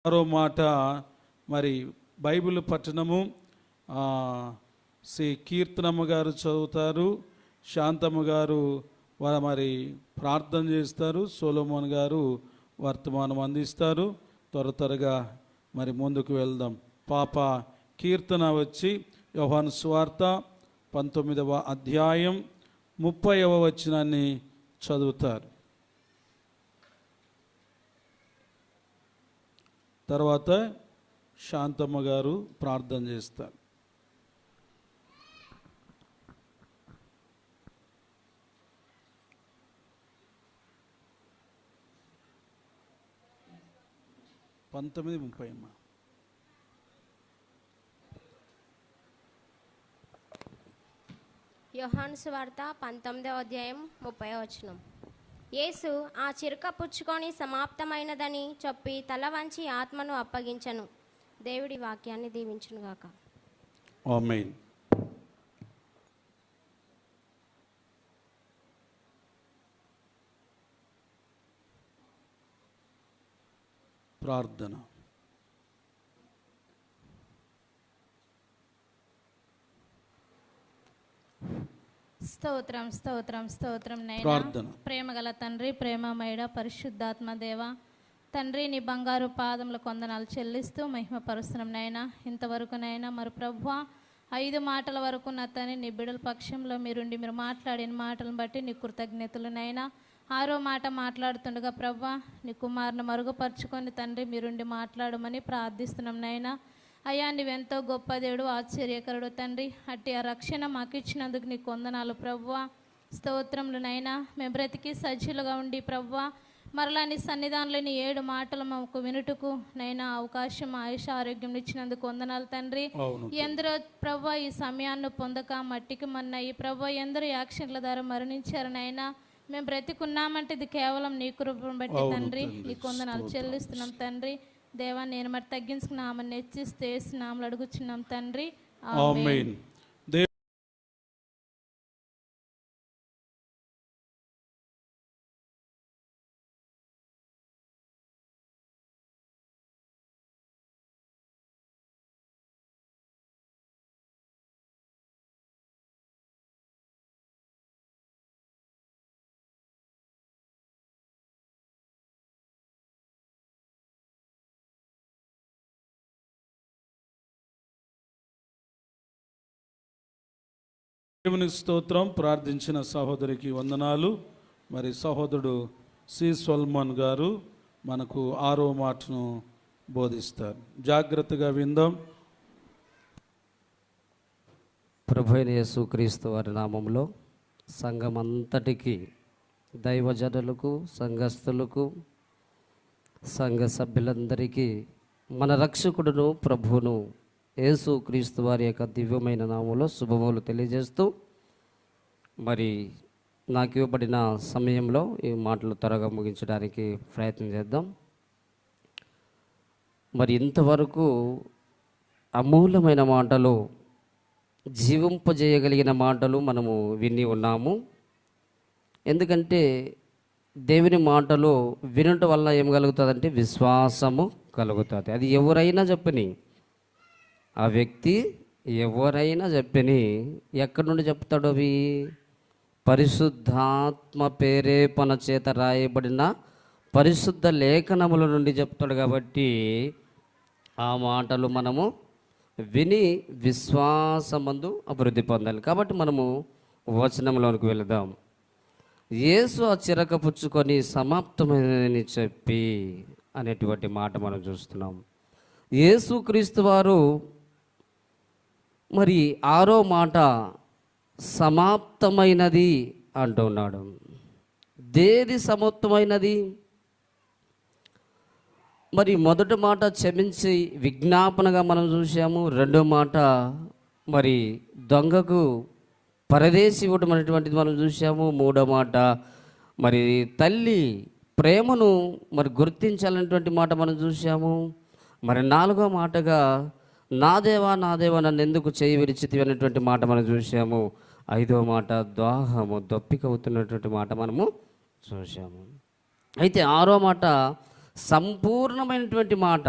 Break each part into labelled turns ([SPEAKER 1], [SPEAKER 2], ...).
[SPEAKER 1] మరో మాట మరి బైబిల్ పట్టణము శ్రీ కీర్తనమ్మ గారు చదువుతారు, శాంతమ్మ గారు మరి ప్రార్థన చేస్తారు, సోలోమోన్ గారు వర్తమానం అందిస్తారు. త్వరగా మరి ముందుకు వెళ్దాం. పాప కీర్తన వచ్చి యోహాను సువార్త 19వ అధ్యాయం 30వ వచనాన్ని చదువుతారు. తర్వాత శాంతమ్మ గారు ప్రార్థన చేస్తారు.
[SPEAKER 2] యోహాను సువార్త 19వ అధ్యాయం 30వ వచనం. యేసు ఆ చిరుక పుచ్చుకొని సమాప్తమైనదని చెప్పి తల వంచి ఆత్మను అప్పగించను. దేవుడి వాక్యాన్ని దీవించునుగాక.
[SPEAKER 1] ఆమేన్. ప్రార్థన.
[SPEAKER 3] స్తోత్రం స్తోత్రం స్తోత్రం నైనా. ప్రేమగల తండ్రి, ప్రేమమయుడ పరిశుద్ధాత్మ దేవ తండ్రి, నీ బంగారు పాదముల కొందనాలు చెల్లిస్తూ మహిమపరుస్తున్నాం నైనా. ఇంతవరకునైనా మరి ప్రభువా 5 మాటల వరకు నా తండ్రి నీ బిడ్డల పక్షంలో మీరుండి మీరు మాట్లాడిన మాటలను బట్టి నీ కృతజ్ఞతలునైనా. 6వ మాట మాట్లాడుతుండగా ప్రభువా నీ కుమారుని మరుగుపరుచుకొని తండ్రి మీరుండి మాట్లాడమని ప్రార్థిస్తున్నాం నైనా. అయ్యా నీవెంతో గొప్ప దేవుడు, ఆశ్చర్యకరుడు తండ్రి. అట్టి ఆ రక్షణ మాకు ఇచ్చినందుకు నీకు వందనాలు ప్రభువా. స్తోత్రములు నైనా. మేము బ్రతికి సజ్జులుగా ఉండి ప్రభువా మరలా నీ సన్నిధానంలో నీ 7 మాటలు మాకు వినుటకు నైనా అవకాశం, ఆయుష, ఆరోగ్యం ఇచ్చినందుకు వందనాలు తండ్రి. ఎందరో ప్రభువా ఈ సమయాన్ని పొందక మట్టికి మన్నాయి ప్రభువా, ఎందరో యాక్షన్ల ద్వారా మరణించారు నైనా. మేము బ్రతికున్నామంటే ఇది కేవలం నీ కృపను బట్టి తండ్రి. నీకు వందనాలు చెల్లిస్తున్నాం తండ్రి. దేవా నేను మరి తగ్గించుకున్నామని హెచ్చిస్తే నామలు అడుగుచున్నాం తండ్రి. ఆమేన్.
[SPEAKER 1] దేవునికి స్తోత్రం. ప్రార్థించిన సహోదరికి వందనాలు. మరి సహోదరుడు సి సొల్మన్ గారు మనకు 6వ మాటను బోధిస్తారు. జాగ్రత్తగా విందాం.
[SPEAKER 4] ప్రభువైన యేసుక్రీస్తు వారి నామంలో సంఘమంతటికి, దైవజనులకు, సంఘస్థులకు, సంఘ సభ్యులందరికీ మన రక్షకుడును ప్రభువును యేసుక్రీస్తు వారి యొక్క దివ్యమైన నామంలో శుభములు తెలియజేస్తూ మరి నాకు ఇవ్వబడిన సమయంలో ఈ మాటలు త్వరగా ముగించడానికి ప్రయత్నం చేద్దాం. మరి ఇంతవరకు అమూల్యమైన మాటలు, జీవింపజేయగలిగిన మాటలు మనము విని ఉన్నాము. ఎందుకంటే దేవుని మాటలు వినటం వల్ల ఏం కలుగుతుందంటే విశ్వాసము కలుగుతుంది. అది ఎవరైనా చెప్పని, ఆ వ్యక్తి ఎవరైనా చెప్పని ఎక్కడి నుండి చెప్తాడు? అవి పరిశుద్ధాత్మ ప్రేరేపణ చేత రాయబడిన పరిశుద్ధ లేఖనముల నుండి చెప్తాడు. కాబట్టి ఆ మాటలు మనము విని విశ్వాసమందు అభివృద్ధి పొందాలి. కాబట్టి మనము వచనంలోనికి వెళదాం. యేసు ఆ చిరక పుచ్చుకొని సమాప్తమైనని చెప్పి అనేటువంటి మాట మనం చూస్తున్నాం. యేసుక్రీస్తు వారు మరి 6వ మాట సమాప్తమైనది అంటున్నాడు. దేది సమాప్తమైనది? మరి మొదటి మాట క్షమించి విజ్ఞాపనగా మనం చూసాము. 2వ మాట మరి దొంగకు పరదేశి ఇవ్వటం అనేటువంటిది మనం చూసాము. 3వ మాట మరి తల్లి ప్రేమను మరి గుర్తించాలనేటువంటి మాట మనం చూసాము. మరి 4వ మాటగా నా దేవా నా దేవా నన్ను ఎందుకు చేయి విరిచితివి అనేటువంటి మాట మనం చూసాము. 5వ మాట దాహము దప్పిక అవుతున్నటువంటి మాట మనము చూసాము. అయితే 6వ మాట సంపూర్ణమైనటువంటి మాట.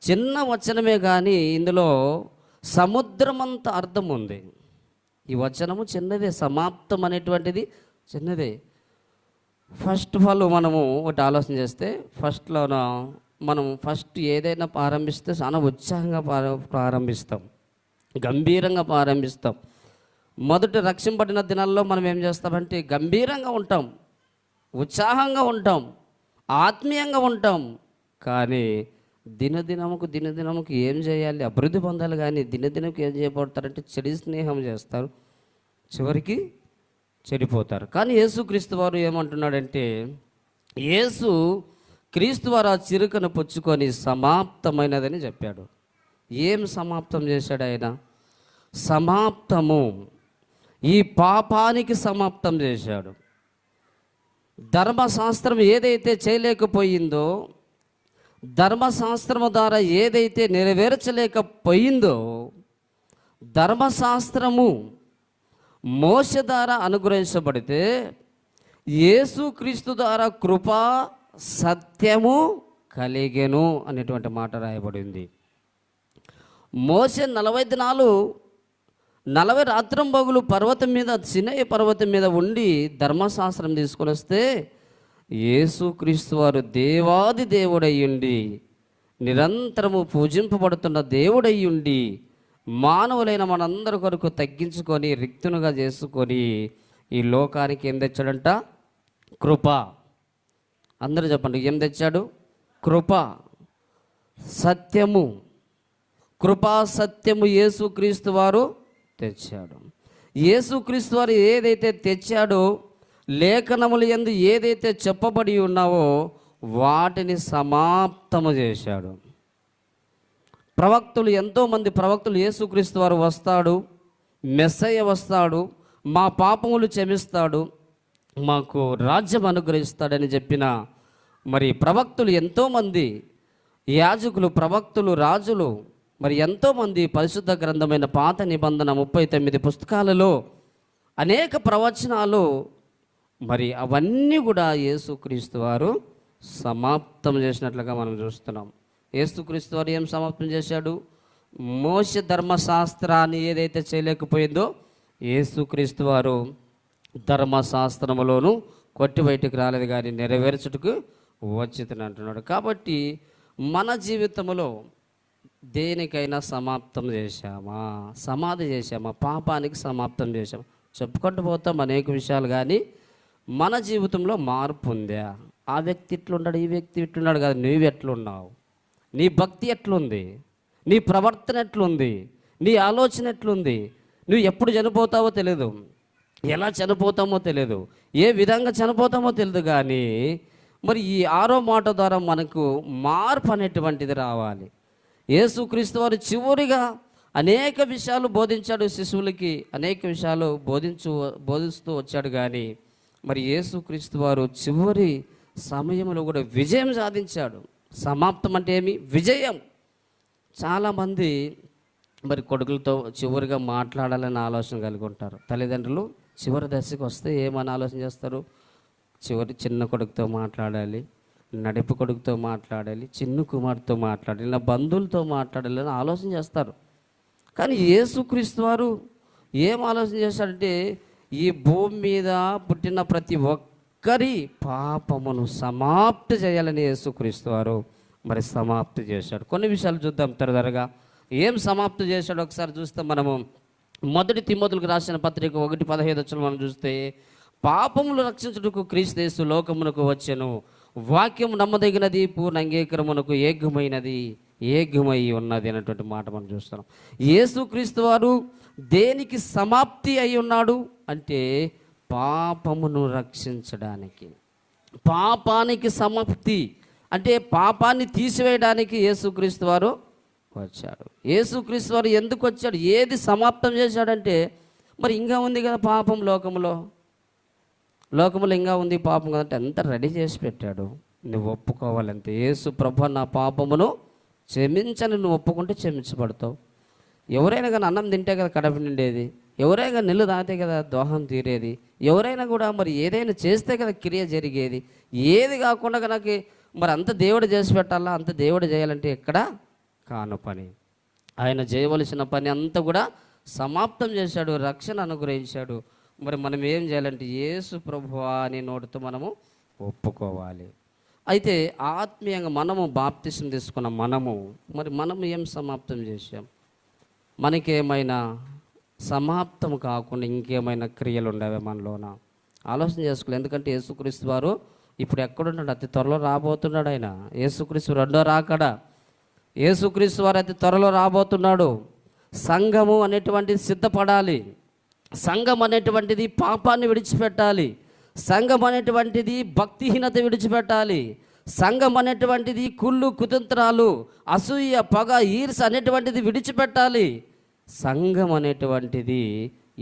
[SPEAKER 4] చిన్న వచనమే కానీ ఇందులో సముద్రమంత అర్థం ఉంది. ఈ వచనము చిన్నదే, సమాప్తం అనేటువంటిది చిన్నదే. ఫస్ట్ ఆఫ్ ఆల్ మనము ఒకటి ఆలోచన చేస్తే, మనం ఫస్ట్ ఏదైనా ప్రారంభిస్తే చాలా ఉత్సాహంగా ప్రారంభిస్తాం, గంభీరంగా ప్రారంభిస్తాం. మొదటి రక్షింపబడిన దినాల్లో మనం ఏం చేస్తామంటే గంభీరంగా ఉంటాం, ఉత్సాహంగా ఉంటాం, ఆత్మీయంగా ఉంటాం. కానీ దినదినముకు ఏం చేయాలి, అభివృద్ధి పొందాలి. కానీ దినదినకు ఏం చేయబడతారంటే చెడు స్నేహం చేస్తారు, చివరికి చెడిపోతారు. కానీ యేసుక్రీస్తు వారు ఏమంటున్నాడంటే, యేసు క్రీస్తు వారు ఆ చిరుకను పుచ్చుకొని సమాప్తమైనదని చెప్పాడు. ఏం సమాప్తం చేశాడు ఆయన? సమాప్తము, ఈ పాపానికి సమాప్తం చేశాడు. ధర్మశాస్త్రం ఏదైతే చేయలేకపోయిందో, ధర్మశాస్త్రము ద్వారా ఏదైతే నెరవేర్చలేకపోయిందో, ధర్మశాస్త్రము మోషే ద్వారా అనుగ్రహించబడితే యేసుక్రీస్తు ద్వారా కృపా సత్యము కలిగెను అనేటువంటి మాట రాయబడింది. మోషే 40 దినాలు 40 రాత్రింబగలు పర్వతం మీద, సినయి పర్వతం మీద ఉండి ధర్మశాస్త్రం తీసుకొని వస్తే యేసుక్రీస్తు వారు దేవాది దేవుడయ్యుండి, నిరంతరము పూజింపబడుతున్న దేవుడయ్యుండి, మానవులైన మనందరి కొరకు తగ్గించుకొని రిక్తునుగా చేసుకొని ఈ లోకానికి ఏం తెచ్చాడంట? కృప. అందరూ చెప్పండి, ఏం తెచ్చాడు? కృప, సత్యము. కృపా సత్యము యేసుక్రీస్తు వారు తెచ్చాడు. యేసుక్రీస్తు వారు ఏదైతే తెచ్చాడో, లేఖనములు యందు ఏదైతే చెప్పబడి ఉన్నావో వాటిని సమాప్తము చేశాడు. ప్రవక్తలు, ఎంతోమంది ప్రవక్తలు యేసుక్రీస్తు వారు వస్తాడు, మెస్సయ్య వస్తాడు, మా పాపములు క్షమిస్తాడు, మాకు రాజ్యం అనుగ్రహిస్తాడని చెప్పిన మరి ప్రవక్తలు ఎంతోమంది, యాజకులు, ప్రవక్తలు, రాజులు, మరి ఎంతోమంది పరిశుద్ధ గ్రంథమైన పాత నిబంధన 39 పుస్తకాలలో అనేక ప్రవచనాలు, మరి అవన్నీ కూడా యేసుక్రీస్తు వారు సమాప్తం చేసినట్లుగా మనం చూస్తున్నాం. యేసుక్రీస్తు వారు ఏం సమాప్తం చేశాడు? మోషే ధర్మశాస్త్రాన్ని ఏదైతే చేయలేకపోయిందో యేసుక్రీస్తు వారు ధర్మశాస్త్రములోను కొట్టి బయటికి రాలేదు, కానీ నెరవేర్చుటకు వచ్చిందని అంటున్నాడు. కాబట్టి మన జీవితంలో దేనికైనా సమాప్తం చేశామా? సమాధి చేశామా? పాపానికి సమాప్తం చేశామా? చెప్పుకుంటూ పోతాం అనేక విషయాలు, కానీ మన జీవితంలో మార్పు ఉందా? ఆ వ్యక్తి ఇట్లున్నాడు, ఈ వ్యక్తి ఇట్లున్నాడు కాదు, నువ్వు ఎట్లున్నావు? నీ భక్తి ఎట్లుంది? నీ ప్రవర్తన ఎట్లుంది? నీ ఆలోచన ఎట్లుంది? నువ్వు ఎప్పుడు చనిపోతావో తెలియదు, ఎలా చనిపోతామో తెలియదు, ఏ విధంగా చనిపోతామో తెలియదు. కానీ మరి ఈ 6వ మాట ద్వారా మనకు మార్పు అనేటువంటిది రావాలి. యేసుక్రీస్తు వారు చివరిగా అనేక విషయాలు బోధించాడు శిశువులకి, అనేక విషయాలు బోధిస్తూ వచ్చాడు. కానీ మరి యేసుక్రీస్తు వారు చివరి సమయంలో కూడా విజయం సాధించాడు. సమాప్తం అంటే ఏమి? విజయం. చాలామంది మరి కొడుకులతో చివరిగా మాట్లాడాలని ఆలోచన కలిగి ఉంటారు. తల్లిదండ్రులు చివరి దశకు వస్తే ఏమని ఆలోచన చేస్తారు? చిన్న కొడుకుతో మాట్లాడాలి, నడిపు కొడుకుతో మాట్లాడాలి, చిన్న కుమార్తెతో మాట్లాడాలి, ఇలా బంధువులతో మాట్లాడాలని ఆలోచన చేస్తారు. కానీ యేసుక్రీస్తు వారు ఏం ఆలోచన చేశాడంటే, ఈ భూమి మీద పుట్టిన ప్రతి ఒక్కరి పాపమును సమాప్తి చేయాలని యేసుక్రీస్తు వారు మరి సమాప్తి చేశాడు. కొన్ని విషయాలు చూద్దాం త్వరగా. ఏం సమాప్తి చేశాడు ఒకసారి చూస్తే, మనము 1 తిమోతులకు రాసిన పత్రిక 1:15 మనం చూస్తే, పాపములు రక్షించుటకు క్రీస్తు యేసు లోకమునకు వచ్చెను, వాక్యం నమ్మదగినది, పూర్ణ అంగీకారమునకు ఏకమై ఉన్నది అనేటువంటి మాట మనం చూస్తున్నాం. యేసుక్రీస్తు వారు దేనికి సమాప్తి అయి ఉన్నాడు అంటే, పాపమును రక్షించడానికి. పాపానికి సమాప్తి అంటే పాపాన్ని తీసివేయడానికి యేసుక్రీస్తు వారు వచ్చాడు. యేసుక్రీస్తు వారు ఎందుకు వచ్చాడు? ఏది సమాప్తం చేశాడంటే, మరి ఇంకా ఉంది కదా పాపం లోకములో ఇంకా ఉంది పాపం కదంటే ఎంత రెడీ చేసి పెట్టాడు. నువ్వు ఒప్పుకోవాలంటే, యేసు ప్రభు నా పాపమును క్షమించని నువ్వు ఒప్పుకుంటే క్షమించబడతావు. ఎవరైనా కానీ అన్నం తింటే కదా కడుపు నిండేది, ఎవరైనా నీళ్ళు తాగితే కదా దోహం తీరేది, ఎవరైనా కూడా మరి ఏదైనా చేస్తే కదా క్రియ జరిగేది. ఏది కాకుండా కనుక మరి అంత దేవుడు చేసి పెట్టాలా, అంత దేవుడు చేయాలంటే ఎక్కడ కాను పని. ఆయన చేయవలసిన పని అంతా కూడా సమాప్తం చేశాడు, రక్షణ అనుగ్రహించాడు. మరి మనం ఏం చేయాలంటే యేసు ప్రభువా అని నోటితో మనము ఒప్పుకోవాలి. అయితే ఆత్మీయంగా మనము బాప్తిసం తీసుకున్న మనము ఏం సమాప్తం చేశాం? మనకేమైనా సమాప్తం కాకుండా ఇంకేమైనా క్రియలు ఉండవే మనలోన? ఆలోచన చేసుకోవాలి. ఎందుకంటే యేసుక్రీస్తు వారు ఇప్పుడు ఎక్కడున్నాడు? అతి త్వరలో రాబోతున్నాడు. ఆయన యేసుక్రీస్తు రెండో రాకడా. యేసుక్రీస్తు వారు అతి త్వరలో రాబోతున్నాడు. సంఘము అనేటువంటిది సిద్ధపడాలి. సంఘం అనేటువంటిది పాపాన్ని విడిచిపెట్టాలి. సంఘం అనేటువంటిది భక్తిహీనత విడిచిపెట్టాలి. సంఘం అనేటువంటిది కుళ్ళు కుతంత్రాలు, అసూయ, పగ, ఈర్ష అనేటువంటిది విడిచిపెట్టాలి. సంఘం అనేటువంటిది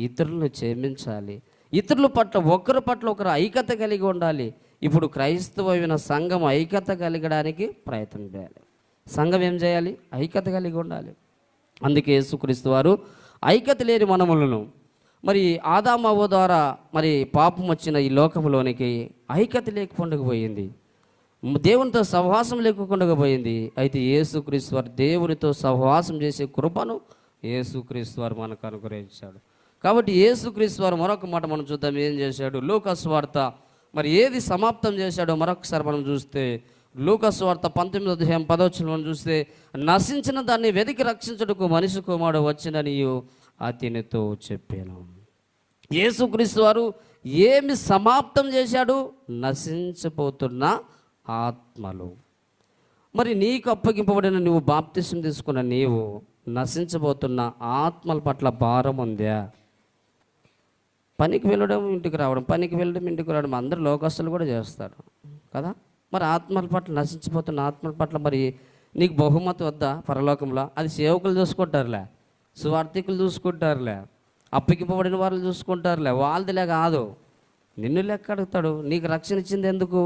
[SPEAKER 4] ఇతరులను క్షమించాలి. ఇతరుల పట్ల ఒకరి పట్ల ఒకరు ఐక్యత కలిగి ఉండాలి. ఇప్పుడు క్రైస్తవమైన సంఘం ఐక్యత కలిగడానికి ప్రయత్నం చేయాలి. సంఘం ఏం చేయాలి? ఐక్యత కలిగి ఉండాలి. అందుకే యేసుక్రీస్తు వారు ఐక్యత లేని మనములను, మరి ఆదాము అవ్వ ద్వారా మరి పాపం వచ్చిన ఈ లోకంలోనికి ఐక్యత లేకుండా పోయింది, దేవునితో సహవాసం లేకుండా పోయింది. అయితే యేసుక్రీస్తు వారు దేవునితో సహవాసం చేసే కృపను యేసుక్రీస్తు వారు మనకు అనుగ్రహించాడు. కాబట్టి యేసుక్రీస్తు వారు మరొక మాట మనం చూద్దాం. ఏం చేశాడు? లూకా సువార్త మరి ఏది సమాప్తం చేశాడో మరొకసారి మనం చూస్తే లూకా సువార్త 19వ అధ్యాయం 10వ వచనం మనం చూస్తే, నశించిన దాన్ని వెతికి రక్షించుటకు మనిషి కుమారుడు వచ్చినని అతనితో చెప్పాను. యేసుక్రీస్తు వారు ఏమి సమాప్తం చేశాడు? నశించిపోతున్న ఆత్మలు. మరి నీకు అప్పగింపబడిన నువ్వు బాప్తిసం తీసుకున్న నీవు నశించబోతున్న ఆత్మల పట్ల భారం ఉందా? పనికి వెళ్ళడం ఇంటికి రావడం, పనికి వెళ్ళడం ఇంటికి రావడం అందరూ లోకస్తులు కూడా చేస్తారు కదా. మరి ఆత్మల పట్ల, నశించిపోతున్న ఆత్మల పట్ల మరి నీకు బహుమతి వద్దా పరలోకంలో? అది సేవకులు చూసుకుంటారులే, సువార్థికులు చూసుకుంటారులే, అప్పగింపబడిన వాళ్ళు చూసుకుంటారులే, వాళ్ళదిలే కాదు. నిన్ను లెక్క అడుగుతాడు. నీకు రక్షణ ఇచ్చింది ఎందుకు?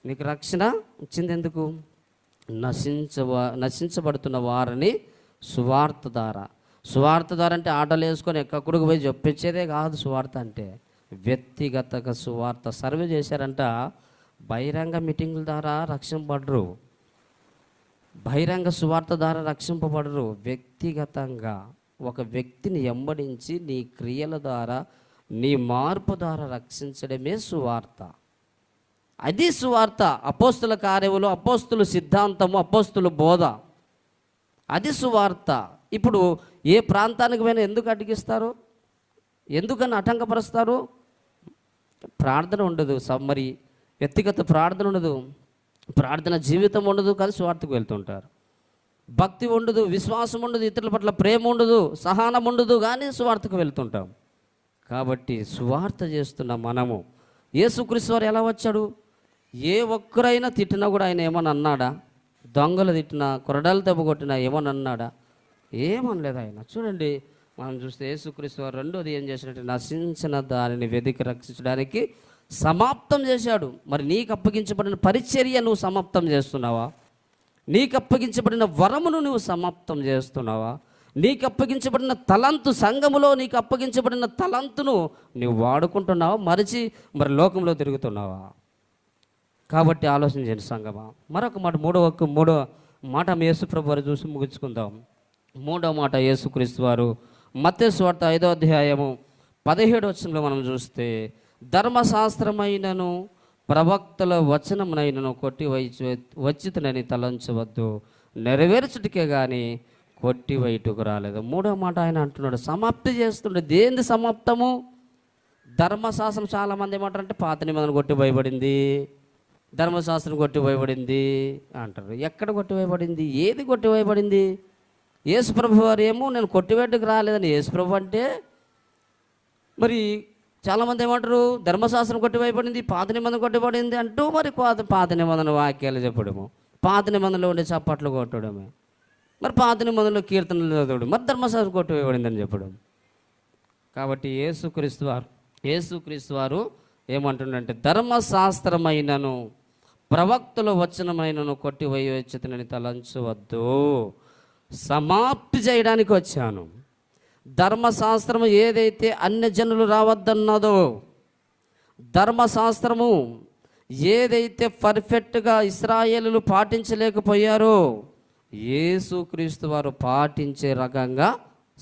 [SPEAKER 4] నీకు రక్షణ ఇచ్చింది ఎందుకు? నశించబడుతున్న వారిని సువార్త ద్వారా అంటే ఆటోలు వేసుకొని ఎక్కడికి పోయి చెప్పించేదే కాదు. సువార్త అంటే వ్యక్తిగత సువార్త. సర్వే చేశారంట, బహిరంగ మీటింగుల ద్వారా రక్షింపబడరు, బహిరంగ సువార్త ద్వారా రక్షింపబడరు. వ్యక్తిగతంగా ఒక వ్యక్తిని ఎంబడించి నీ క్రియల ద్వారా, నీ మార్పు ద్వారా రక్షించడమే సువార్త. అది సువార్త. అపోస్తుల కార్యములు, అపోస్తుల సిద్ధాంతము, అపోస్తుల బోధ, అది సువార్త. ఇప్పుడు ఏ ప్రాంతానికి పోయినా ఎందుకు అడ్డగిస్తారు? ఎందుకని ఆటంకపరుస్తారు? ప్రార్థన ఉండదు, మరి వ్యక్తిగత ప్రార్థన ఉండదు, ప్రార్థన జీవితం ఉండదు, కానీ సువార్తకు వెళ్తుంటారు. భక్తి ఉండదు, విశ్వాసం ఉండదు, ఇతరుల పట్ల ప్రేమ ఉండదు, సహనం ఉండదు, కానీ సువార్తకు వెళ్తుంటాం. కాబట్టి సువార్త చేస్తున్న మనము, యేసుక్రీస్తు వారు ఎలా వచ్చాడు? ఏ ఒక్కరైనా తిట్టినా కూడా ఆయన ఏమని అన్నాడా? దొంగలు తిట్టినా, కొరడాలు దెబ్బ కొట్టినా ఏమని అన్నాడా? ఏమనలేదు ఆయన. చూడండి, మనం చూస్తే యేసుక్రీస్తు వారు రెండోది ఏం చేసినట్టు, నశించిన దానిని వెతికి రక్షించడానికి సమాప్తం చేశాడు. మరి నీకు అప్పగించబడిన పరిచర్య నువ్వు సమాప్తం చేస్తున్నావా? నీకు అప్పగించబడిన వరమును నువ్వు సమాప్తం చేస్తున్నావా? నీకు అప్పగించబడిన తలంతు, సంఘములో నీకు అప్పగించబడిన తలంతును నువ్వు వాడుకుంటున్నావా? మరి లోకంలో తిరుగుతున్నావా? కాబట్టి ఆలోచన చేయండి సంగమా. మరొక మాట, మూడో మాట యేసుప్రభు వారు చూసి ముగించుకుందాం. మూడో మాట యేసుక్రీస్తు వారు మత్తయి సువార్త 5వ అధ్యాయము 17వ వచనంలో మనం చూస్తే, ధర్మశాస్త్రమైనను ప్రవక్తల వచనమునైనను కొట్టి వచ్చితనని తలంచవద్దు, నెరవేర్చుటకే కానీ కొట్టి వైటుకు రాలేదు. మూడో మాట ఆయన అంటున్నాడు, సమాప్తి చేస్తుండే. దేనిది సమాప్తము? ధర్మశాస్త్రం. చాలామంది ఏమంటారంటే పాత నిబంధన కొట్టి భయపడింది, ధర్మశాస్త్రం కొట్టి భయపడింది అంటారు. ఎక్కడ కొట్టి భయపడింది? ఏది కొట్టి భయపడింది? యేసుప్రభు వారు ఏమో నేను కొట్టివేట్టుకు రాలేదని. యేసుప్రభు అంటే మరి చాలామంది ఏమంటారు, ధర్మశాస్త్రం కొట్టి భయపడింది, పాత నిబంధన కొట్టిపడింది అంటూ మరి పాత నిబంధన వాక్యాలు చెప్పడము, పాత నిబంధనలో ఉండే చప్పట్లు కొట్టడమే, మరి పాత నిబంధనలో కీర్తనలు చదవడం, మరి ధర్మశాస్త్రం కొట్టివేయబడిందని చెప్పడం. కాబట్టి యేసుక్రీస్తు వారు ఏమంటుండంటే, ధర్మశాస్త్రమైనను ప్రవక్తల వచనమైనను కొట్టివేయవచ్చునని తలంచవద్దు, సమాప్తి చేయడానికి వచ్చాను. ధర్మశాస్త్రము ఏదైతే అన్యజనులు రావద్దన్నదో, ధర్మశాస్త్రము ఏదైతే పర్ఫెక్ట్గా ఇశ్రాయేలులు పాటించలేకపోయారో, యేసుక్రీస్తు వారు పాటించే రకంగా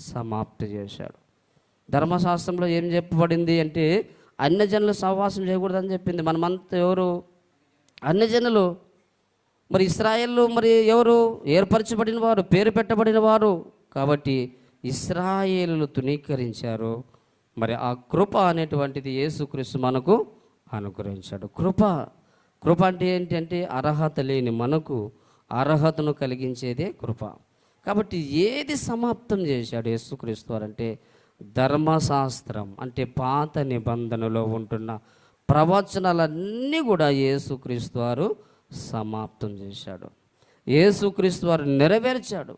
[SPEAKER 4] సమాప్తి చేశాడు. ధర్మశాస్త్రంలో ఏం చెప్పబడింది అంటే అన్యజనులు సహవాసం చేయకూడదని చెప్పింది. మనమంతా ఎవరు? అన్యజనులు. మరి ఇశ్రాయేలు మరి ఎవరు? ఏర్పరచబడిన వారు, పేరు పెట్టబడిన వారు. కాబట్టి ఇశ్రాయేలులు తునీకరించారు. మరి ఆ కృప అనేటువంటిది యేసుక్రీస్తు మనకు అనుగ్రహించాడు. కృప అంటే ఏంటి అంటే అర్హత లేని మనకు అర్హతను కలిగించేదే కృప. కాబట్టి ఏది సమాప్తం చేశాడు యేసుక్రీస్తు వారు అంటే ధర్మశాస్త్రం అంటే పాత నిబంధనలో ఉంటున్న ప్రవచనాలన్నీ కూడా యేసుక్రీస్తు వారు సమాప్తం చేశాడు. యేసుక్రీస్తు వారు నెరవేర్చాడు.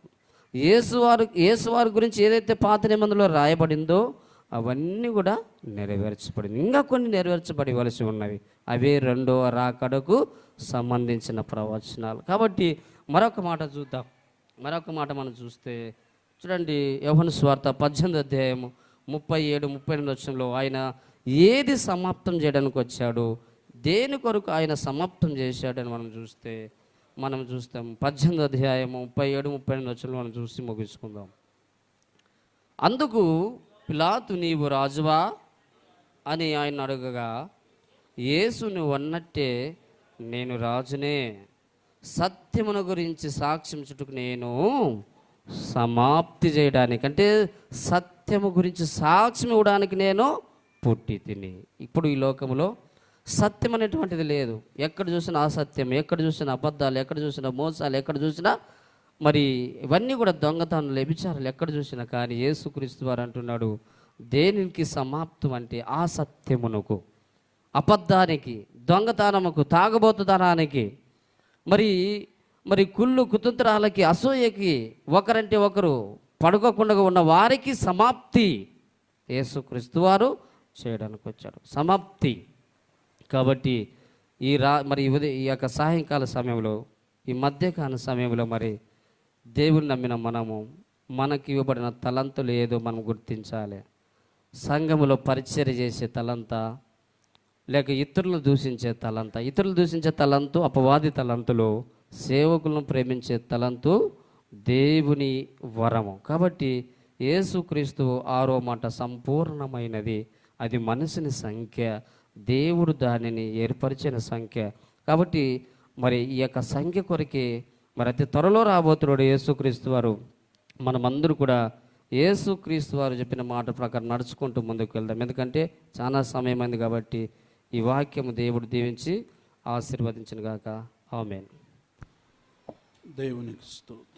[SPEAKER 4] యేసువారి గురించి ఏదైతే పాత నిబంధనలో రాయబడిందో అవన్నీ కూడా నెరవేర్చబడింది. ఇంకా కొన్ని నెరవేర్చబడవలసి ఉన్నవి. అవే రెండవ రాకడకు సంబంధించిన ప్రవచనాలు. కాబట్టి మరొక మాట చూద్దాం. మరొక మాట మనం చూస్తే చూడండి, యోహాను సువార్త 18వ అధ్యాయము 37-38 వచనంలో ఆయన ఏది సమాప్తం చేయడానికి వచ్చాడు, దేని కొరకు ఆయన సమాప్తం చేశాడని మనం చూస్తాం 18వ అధ్యాయము 37-38 వచనంలో మనం చూసి ముగించుకుందాం. అందుకు పిలాతు, నీవు రాజువా అని ఆయన అడగగా, యేసు నువ్వు అన్నట్టే నేను రాజునే, సత్యమును గురించి సాక్ష్యం చుట్టుకు నేను సమాప్తి చేయడానికి అంటే సత్యము గురించి సాక్ష్యం ఇవ్వడానికి నేను పుట్టి తిని. ఇప్పుడు ఈ లోకంలో సత్యం అనేటువంటిది లేదు. ఎక్కడ చూసినా అసత్యం, ఎక్కడ చూసినా అబద్ధాలు, ఎక్కడ చూసినా మోసాలు, ఎక్కడ చూసినా మరి ఇవన్నీ కూడా దొంగతనాలు, వ్యభిచారాలు ఎక్కడ చూసినా. కానీ యేసుక్రీస్తు వారు అంటున్నాడు, దేనికి సమాప్తం అంటే ఆ సత్యమునకు, అబద్ధానికి, దొంగతనముకు, తాగబోతుతనానికి, మరి కుళ్ళు కుతంత్రాలకి, అసూయకి, ఒకరంటే ఒకరు పడుకోకుండా ఉన్న వారికి సమాప్తి యేసుక్రీస్తు వారు చేయడానికి వచ్చాడు. సమాప్తి. కాబట్టి ఈ యొక్క సాయంకాల సమయంలో, ఈ మధ్యకాల సమయంలో మరి దేవుని నమ్మిన మనకి ఇవ్వబడిన తలంతులు ఏదో మనం గుర్తించాలి. సంఘములో పరిచర్య చేసే తలంతా, లేక ఇతరులను దూషించే తలంతా. ఇతరులు దూషించే తలంతు అపవాది తలంతులు, సేవకులను ప్రేమించే తలంతు దేవుని వరము. కాబట్టి యేసుక్రీస్తు 6వ మాట సంపూర్ణమైనది. అది మనిషిని సంఖ్య, దేవుడు దానిని ఏర్పరిచిన సంఖ్య. కాబట్టి మరి ఈ యొక్క సంఖ్య కొరకే మరి అతి త్వరలో రాబోతున్నాడు యేసుక్రీస్తు వారు. మనమందరూ కూడా యేసుక్రీస్తు వారు చెప్పిన మాట ప్రకారం నడుచుకుంటూ ముందుకు వెళ్దాం. ఎందుకంటే చాలా సమయం అయింది కాబట్టి ఈ వాక్యము దేవుడు దీవించి ఆశీర్వదించును గాక. ఆమేన్.
[SPEAKER 1] దేవునికి స్తోత్రం.